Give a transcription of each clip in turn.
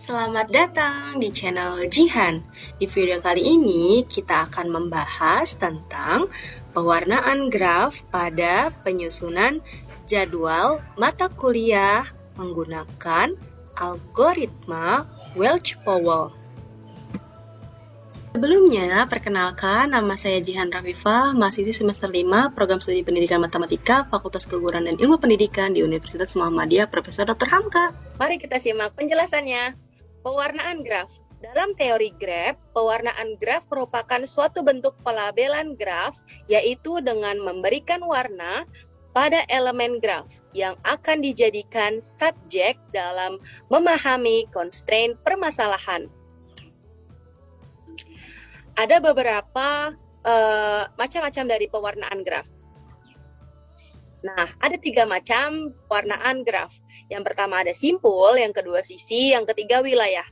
Selamat datang di channel Jihan. Di video kali ini kita akan membahas tentang pewarnaan graf pada penyusunan jadwal mata kuliah menggunakan algoritma Welch-Powell. Sebelumnya, perkenalkan, nama saya Jihan Rafifah, mahasiswi semester 5 Program Studi Pendidikan Matematika Fakultas Keguruan dan Ilmu Pendidikan di Universitas Muhammadiyah Profesor Dr. Hamka. Mari kita simak penjelasannya. Pewarnaan graf. Dalam teori graf, pewarnaan graf merupakan suatu bentuk pelabelan graf, yaitu dengan memberikan warna pada elemen graf yang akan dijadikan subjek dalam memahami constraint permasalahan. Ada beberapa macam-macam dari pewarnaan graf. Nah, ada 3 macam pewarnaan graf. Yang pertama ada simpul, yang kedua sisi, yang ketiga wilayah.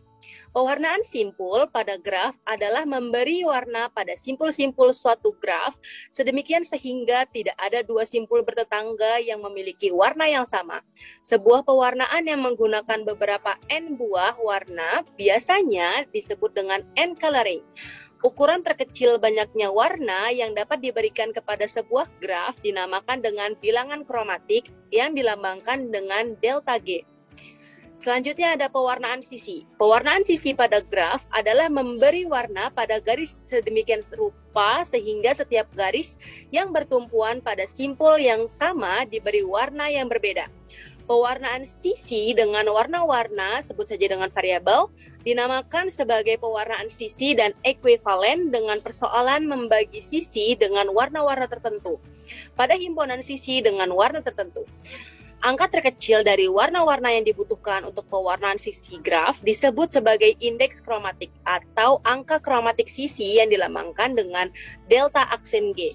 Pewarnaan simpul pada graf adalah memberi warna pada simpul-simpul suatu graf, sedemikian sehingga tidak ada 2 simpul bertetangga yang memiliki warna yang sama. Sebuah pewarnaan yang menggunakan beberapa N buah warna biasanya disebut dengan N-coloring. Ukuran terkecil banyaknya warna yang dapat diberikan kepada sebuah graf dinamakan dengan bilangan kromatik yang dilambangkan dengan delta G. Selanjutnya ada pewarnaan sisi. Pewarnaan sisi pada graf adalah memberi warna pada garis sedemikian rupa sehingga setiap garis yang bertumpuan pada simpul yang sama diberi warna yang berbeda. Pewarnaan sisi dengan warna-warna, sebut saja dengan variabel, dinamakan sebagai pewarnaan sisi dan ekuivalen dengan persoalan membagi sisi dengan warna-warna tertentu pada himpunan sisi dengan warna tertentu. Angka terkecil dari warna-warna yang dibutuhkan untuk pewarnaan sisi graf disebut sebagai indeks kromatik atau angka kromatik sisi yang dilambangkan dengan delta aksen G.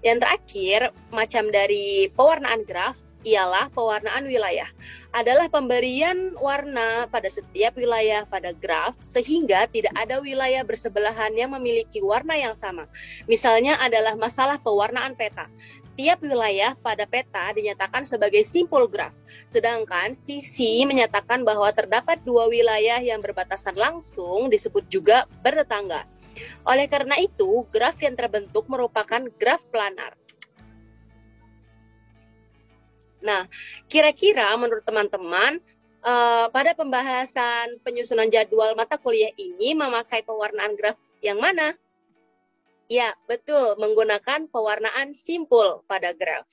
Yang terakhir, macam dari pewarnaan graf ialah pewarnaan wilayah. Adalah pemberian warna pada setiap wilayah pada graf sehingga tidak ada wilayah bersebelahan yang memiliki warna yang sama. Misalnya adalah masalah pewarnaan peta. Tiap wilayah pada peta dinyatakan sebagai simpul graf, sedangkan sisi menyatakan bahwa terdapat 2 wilayah yang berbatasan langsung disebut juga bertetangga. Oleh karena itu, graf yang terbentuk merupakan graf planar. Nah, kira-kira menurut teman-teman, pada pembahasan penyusunan jadwal mata kuliah ini memakai pewarnaan graf yang mana? Ya, betul, menggunakan pewarnaan simpul pada graf.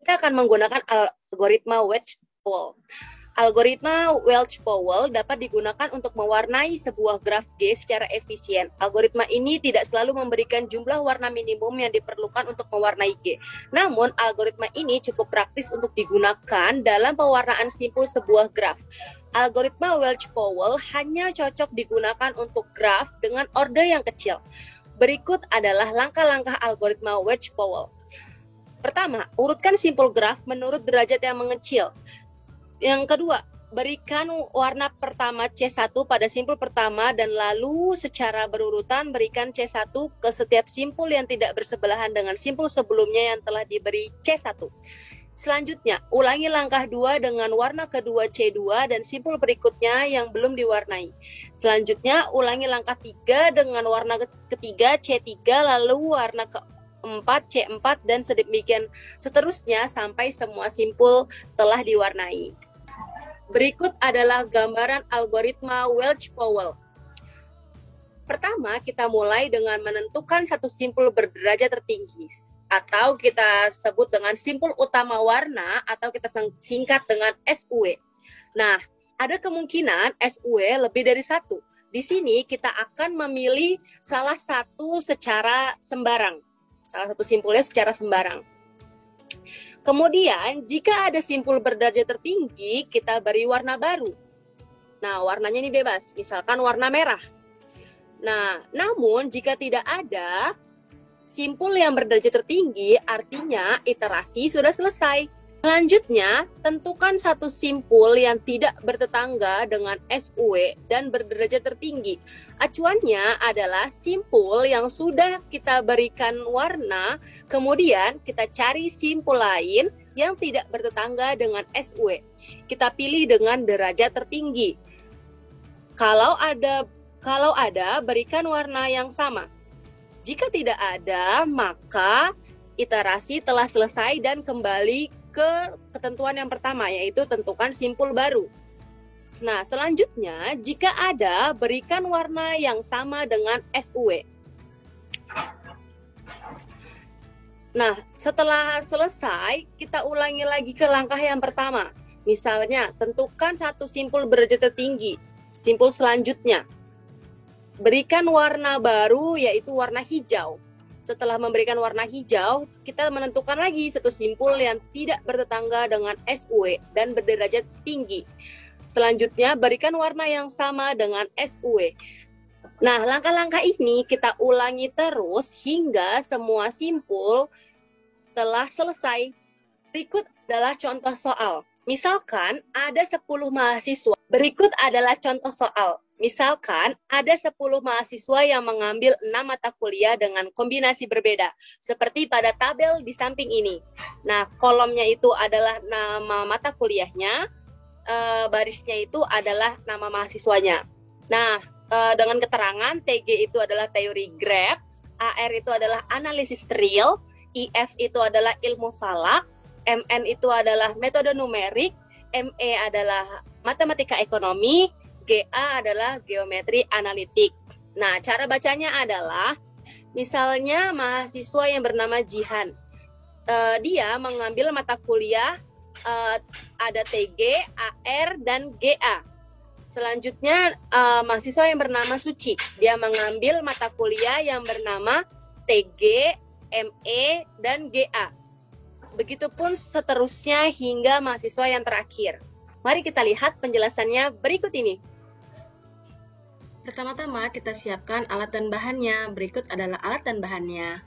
Kita akan menggunakan algoritma Welch-Powell. Algoritma Welch-Powell dapat digunakan untuk mewarnai sebuah graf G secara efisien. Algoritma ini tidak selalu memberikan jumlah warna minimum yang diperlukan untuk mewarnai G. Namun, algoritma ini cukup praktis untuk digunakan dalam pewarnaan simpul sebuah graf. Algoritma Welch-Powell hanya cocok digunakan untuk graf dengan orde yang kecil. Berikut adalah langkah-langkah algoritma Welch-Powell. Pertama, urutkan simpul graf menurut derajat yang mengecil. Yang kedua, berikan warna pertama C1 pada simpul pertama dan lalu secara berurutan berikan C1 ke setiap simpul yang tidak bersebelahan dengan simpul sebelumnya yang telah diberi C1. Selanjutnya, ulangi langkah 2 dengan warna kedua C2 dan simpul berikutnya yang belum diwarnai. Selanjutnya, ulangi langkah 3 dengan warna ketiga C3 lalu warna keempat C4 dan sedemikian seterusnya sampai semua simpul telah diwarnai. Berikut adalah gambaran algoritma Welch-Powell. Pertama, kita mulai dengan menentukan satu simpul berderajat tertinggi atau kita sebut dengan simpul utama warna atau kita singkat dengan SUW. Nah, ada kemungkinan SUW lebih dari 1. Di sini kita akan memilih salah satu secara sembarang. Salah satu simpulnya secara sembarang. Kemudian, jika ada simpul berderajat tertinggi, kita beri warna baru. Nah, warnanya ini bebas, misalkan warna merah. Nah, namun jika tidak ada simpul yang berderajat tertinggi, artinya iterasi sudah selesai. Selanjutnya, tentukan satu simpul yang tidak bertetangga dengan SUW dan berderajat tertinggi. Acuannya adalah simpul yang sudah kita berikan warna, kemudian kita cari simpul lain yang tidak bertetangga dengan SUW. kita pilih dengan derajat tertinggi. Kalau ada, berikan warna yang sama. Jika tidak ada, maka iterasi telah selesai dan kembali ke ketentuan yang pertama, yaitu tentukan simpul baru. Nah, selanjutnya, jika ada, berikan warna yang sama dengan SUW. Nah, setelah selesai, kita ulangi lagi ke langkah yang pertama. Misalnya, tentukan satu simpul berderajat tertinggi. Simpul selanjutnya, berikan warna baru, yaitu warna hijau. Setelah memberikan warna hijau, kita menentukan lagi satu simpul yang tidak bertetangga dengan SUW dan berderajat tinggi. Selanjutnya, berikan warna yang sama dengan SUW. Nah, langkah-langkah ini kita ulangi terus hingga semua simpul telah selesai. Berikut adalah contoh soal. Misalkan ada 10 mahasiswa. Berikut adalah contoh soal. Misalkan ada 10 mahasiswa yang mengambil 6 mata kuliah dengan kombinasi berbeda. Seperti pada tabel di samping ini. Nah, kolomnya itu adalah nama mata kuliahnya. Barisnya itu adalah nama mahasiswanya. Nah, dengan keterangan TG itu adalah teori grab, AR itu adalah analisis real, IF itu adalah ilmu falak, MN itu adalah metode numerik, ME adalah matematika ekonomi, GA adalah geometri analitik. Nah, cara bacanya adalah, misalnya mahasiswa yang bernama Jihan, dia mengambil mata kuliah ada TG, AR, dan GA. Selanjutnya, mahasiswa yang bernama Suci, dia mengambil mata kuliah yang bernama TG, ME, dan GA. Begitupun seterusnya hingga mahasiswa yang terakhir. Mari kita lihat penjelasannya berikut ini. Pertama-tama kita siapkan alat dan bahannya. Berikut adalah alat dan bahannya.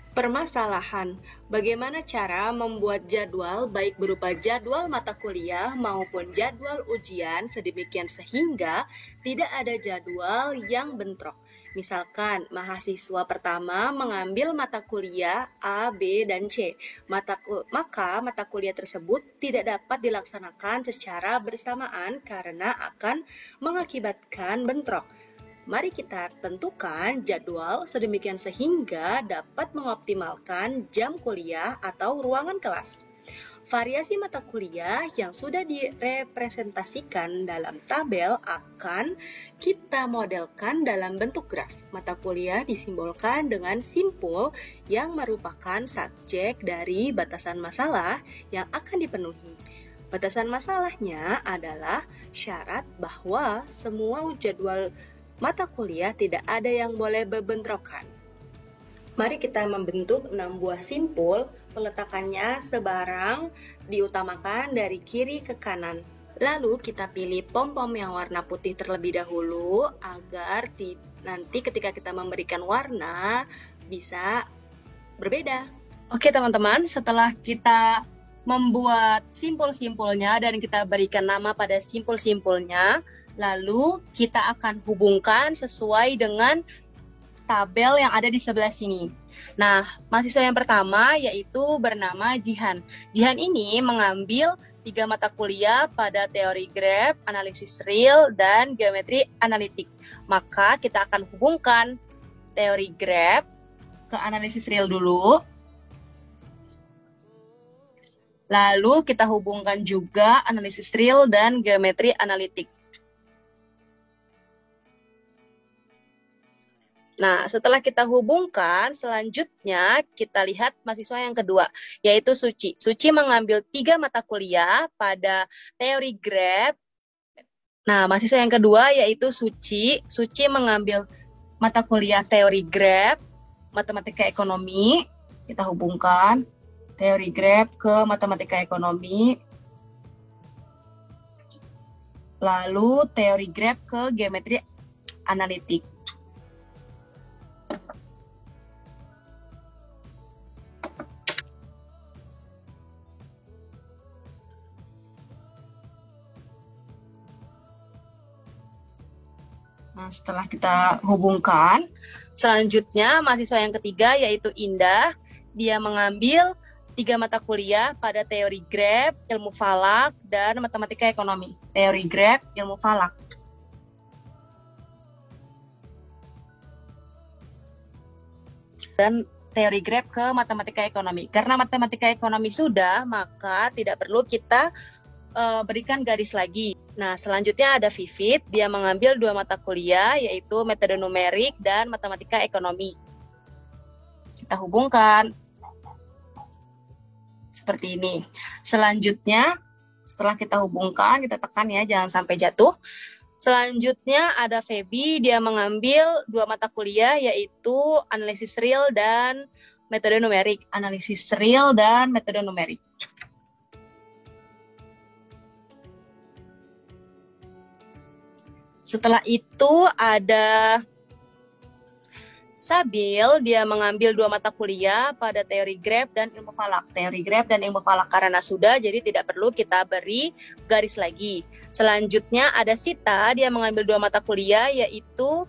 Permasalahan, bagaimana cara membuat jadwal baik berupa jadwal mata kuliah maupun jadwal ujian sedemikian sehingga tidak ada jadwal yang bentrok. Misalkan, mahasiswa pertama mengambil mata kuliah A, B, dan C. Maka mata kuliah tersebut tidak dapat dilaksanakan secara bersamaan karena akan mengakibatkan bentrok. Mari kita tentukan jadwal sedemikian sehingga dapat mengoptimalkan jam kuliah atau ruangan kelas. Variasi mata kuliah yang sudah direpresentasikan dalam tabel akan kita modelkan dalam bentuk graf. Mata kuliah disimbolkan dengan simpul yang merupakan subjek dari batasan masalah yang akan dipenuhi. Batasan masalahnya adalah syarat bahwa semua jadwal mata kuliah tidak ada yang boleh berbentrokan. Mari kita membentuk 6 buah simpul, peletakannya sebarang diutamakan dari kiri ke kanan. Lalu kita pilih pom-pom yang warna putih terlebih dahulu agar nanti ketika kita memberikan warna bisa berbeda. Oke teman-teman, setelah kita membuat simpul-simpulnya dan kita berikan nama pada simpul-simpulnya, lalu kita akan hubungkan sesuai dengan tabel yang ada di sebelah sini. Nah, mahasiswa yang pertama yaitu bernama Jihan. Jihan ini mengambil 3 mata kuliah pada teori graf, analisis real, dan geometri analitik. Maka kita akan hubungkan teori graf ke analisis real dulu. Lalu kita hubungkan juga analisis real dan geometri analitik. Nah, setelah kita hubungkan, selanjutnya kita lihat mahasiswa yang kedua, yaitu Suci. Suci mengambil 3 mata kuliah pada teori graf. Nah, mahasiswa yang kedua yaitu Suci. Suci mengambil mata kuliah teori graf, matematika ekonomi. Kita hubungkan teori graf ke matematika ekonomi. Lalu teori graf ke geometri analitik. Nah, setelah kita hubungkan, selanjutnya mahasiswa yang ketiga yaitu Indah. Dia mengambil 3 mata kuliah pada teori graf, ilmu falak, dan matematika ekonomi. Teori graf, ilmu falak. Dan teori graf ke matematika ekonomi. Karena matematika ekonomi sudah, maka tidak perlu kita berikan garis lagi. Nah, selanjutnya ada Vivit, dia mengambil 2 mata kuliah, yaitu metode numerik dan matematika ekonomi. Kita hubungkan seperti ini. Selanjutnya, setelah kita hubungkan, kita tekan ya, jangan sampai jatuh. Selanjutnya ada Feby, dia mengambil 2 mata kuliah, yaitu analisis real dan metode numerik. Analisis real dan metode numerik. Setelah itu ada Sabil, dia mengambil 2 mata kuliah pada teori graf dan ilmu falak. Teori graf dan ilmu falak karena sudah, jadi tidak perlu kita beri garis lagi. Selanjutnya ada Sita, dia mengambil 2 mata kuliah, yaitu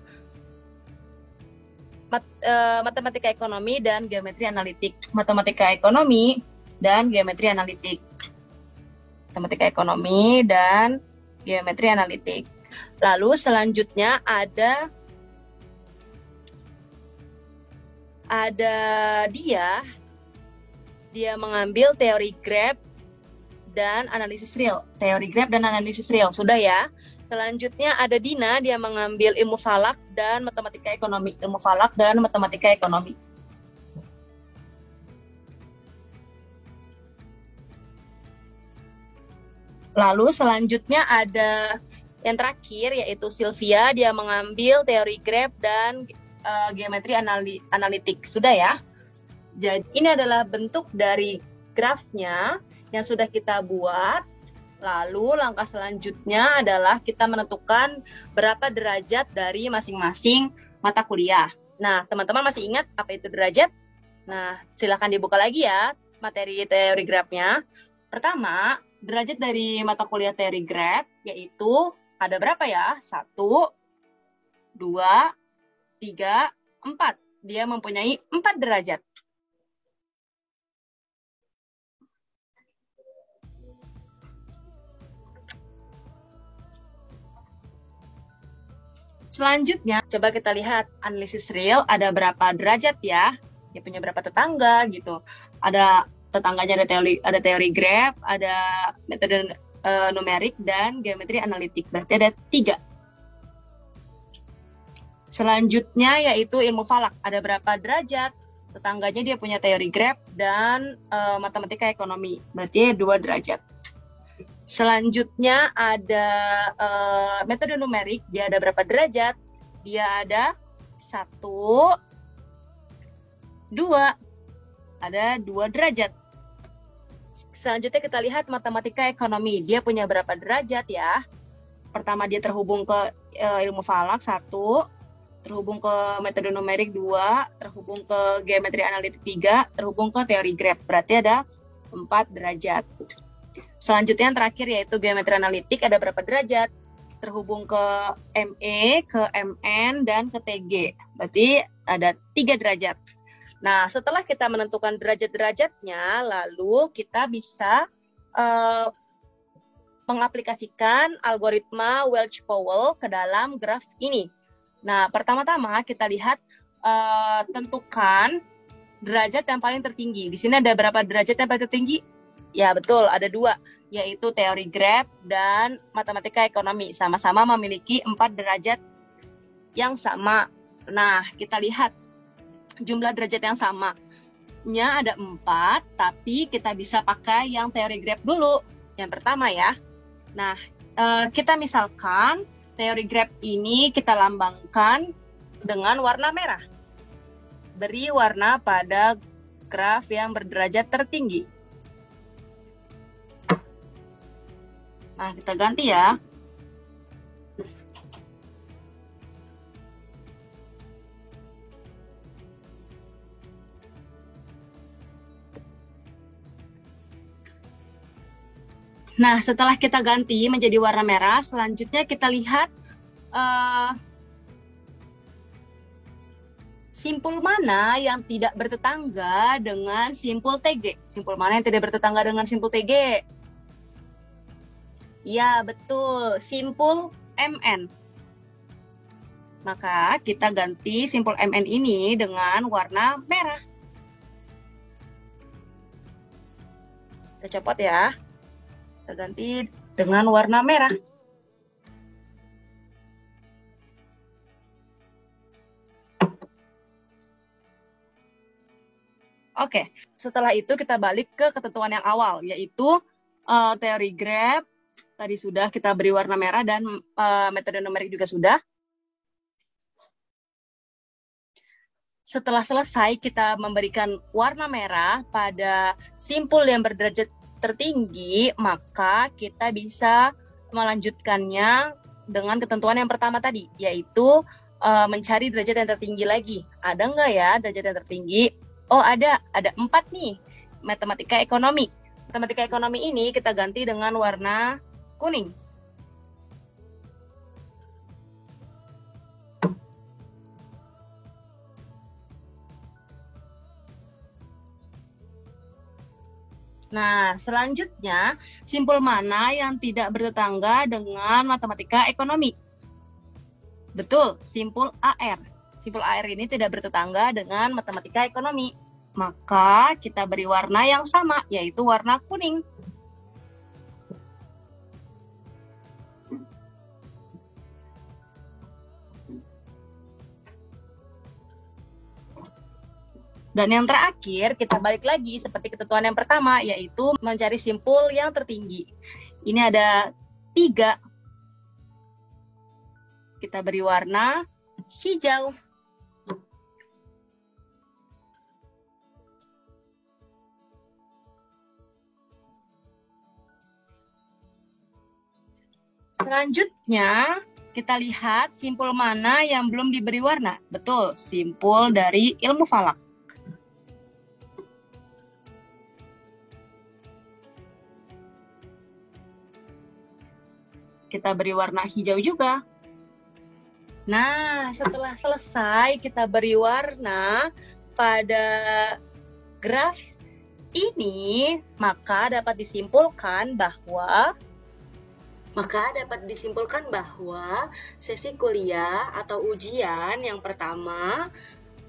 matematika ekonomi dan geometri analitik. Matematika ekonomi dan geometri analitik. Matematika ekonomi dan geometri analitik. Lalu selanjutnya ada dia mengambil teori graf dan analisis real. Teori graf dan analisis real, sudah ya. Selanjutnya ada Dina, dia mengambil ilmu falak dan matematika ekonomi. Ilmu falak dan matematika ekonomi. Lalu selanjutnya ada yang terakhir, yaitu Sylvia, dia mengambil teori graf dan geometri analitik. Sudah ya? Jadi ini adalah bentuk dari grafnya yang sudah kita buat. Lalu langkah selanjutnya adalah kita menentukan berapa derajat dari masing-masing mata kuliah. Nah, teman-teman masih ingat apa itu derajat? Nah, silakan dibuka lagi ya materi teori grafnya. Pertama, derajat dari mata kuliah teori graf yaitu ada berapa ya? 1, 2, 3, 4. Dia mempunyai 4 derajat. Selanjutnya, coba kita lihat analisis real ada berapa derajat ya? Dia punya berapa tetangga gitu. Ada tetangganya, ada teori graf, ada metode numerik dan geometri analitik. Berarti ada 3. Selanjutnya yaitu ilmu falak. Ada berapa derajat? Tetangganya dia punya teori graf dan matematika ekonomi. Berarti 2 derajat. Selanjutnya ada metode numerik. Dia ada berapa derajat? Dia ada 1, 2. Ada 2 derajat. Selanjutnya kita lihat matematika ekonomi. Dia punya berapa derajat ya? Pertama dia terhubung ke ilmu falak 1. Terhubung ke metode numerik 2, terhubung ke geometri analitik 3, terhubung ke teori graf. Berarti ada 4 derajat. Selanjutnya yang terakhir yaitu geometri analitik ada berapa derajat? Terhubung ke ME, ke MN, dan ke TG. Berarti ada 3 derajat. Nah, setelah kita menentukan derajat-derajatnya, lalu kita bisa mengaplikasikan algoritma Welch-Powell ke dalam graf ini. Nah, pertama-tama kita lihat tentukan derajat yang paling tertinggi. Di sini ada berapa derajat yang paling tertinggi? Ya, betul, ada 2, yaitu teori graf dan matematika ekonomi. Sama-sama memiliki 4 derajat yang sama. Nah, kita lihat jumlah derajat yang sama-nya ada 4, tapi kita bisa pakai yang teori graf dulu. Yang pertama ya. Nah, kita misalkan teori graf ini kita lambangkan dengan warna merah. Beri warna pada graf yang berderajat tertinggi. Nah, kita ganti ya. Nah, setelah kita ganti menjadi warna merah, selanjutnya kita lihat Simpul mana yang tidak bertetangga dengan simpul TG? Simpul mana yang tidak bertetangga dengan simpul TG? Ya, betul. Simpul MN. Maka kita ganti simpul MN ini dengan warna merah. Kita copot ya. Kita ganti dengan warna merah. Oke, setelah itu kita balik ke ketentuan yang awal, yaitu teori graph. Tadi sudah kita beri warna merah dan metode numerik juga sudah. Setelah selesai kita memberikan warna merah pada simpul yang berderajat tertinggi, maka kita bisa melanjutkannya dengan ketentuan yang pertama tadi, yaitu mencari derajat yang tertinggi lagi. Ada nggak ya derajat yang tertinggi? Oh, ada 4 nih. Matematika ekonomi. Matematika ekonomi ini kita ganti dengan warna kuning. Nah, selanjutnya, simpul mana yang tidak bertetangga dengan matematika ekonomi? Betul, simpul AR. Simpul AR ini tidak bertetangga dengan matematika ekonomi. Maka kita beri warna yang sama, yaitu warna kuning. Dan yang terakhir, kita balik lagi seperti ketentuan yang pertama, yaitu mencari simpul yang tertinggi. Ini ada 3. Kita beri warna hijau. Selanjutnya, kita lihat simpul mana yang belum diberi warna. Betul, simpul dari ilmu falak. Kita beri warna hijau juga. Nah, setelah selesai kita beri warna pada graf ini, maka dapat disimpulkan bahwa sesi kuliah atau ujian yang pertama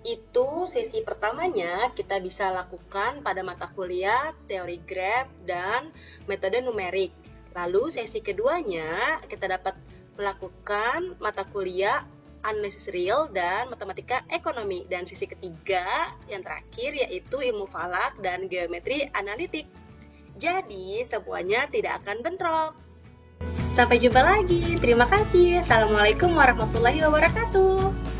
itu sesi pertamanya kita bisa lakukan pada mata kuliah teori graph dan metode numerik. Lalu sesi keduanya kita dapat melakukan mata kuliah analisis real dan matematika ekonomi. Dan sesi ketiga yang terakhir yaitu ilmu falak dan geometri analitik. Jadi semuanya tidak akan bentrok. Sampai jumpa lagi. Terima kasih. Assalamualaikum warahmatullahi wabarakatuh.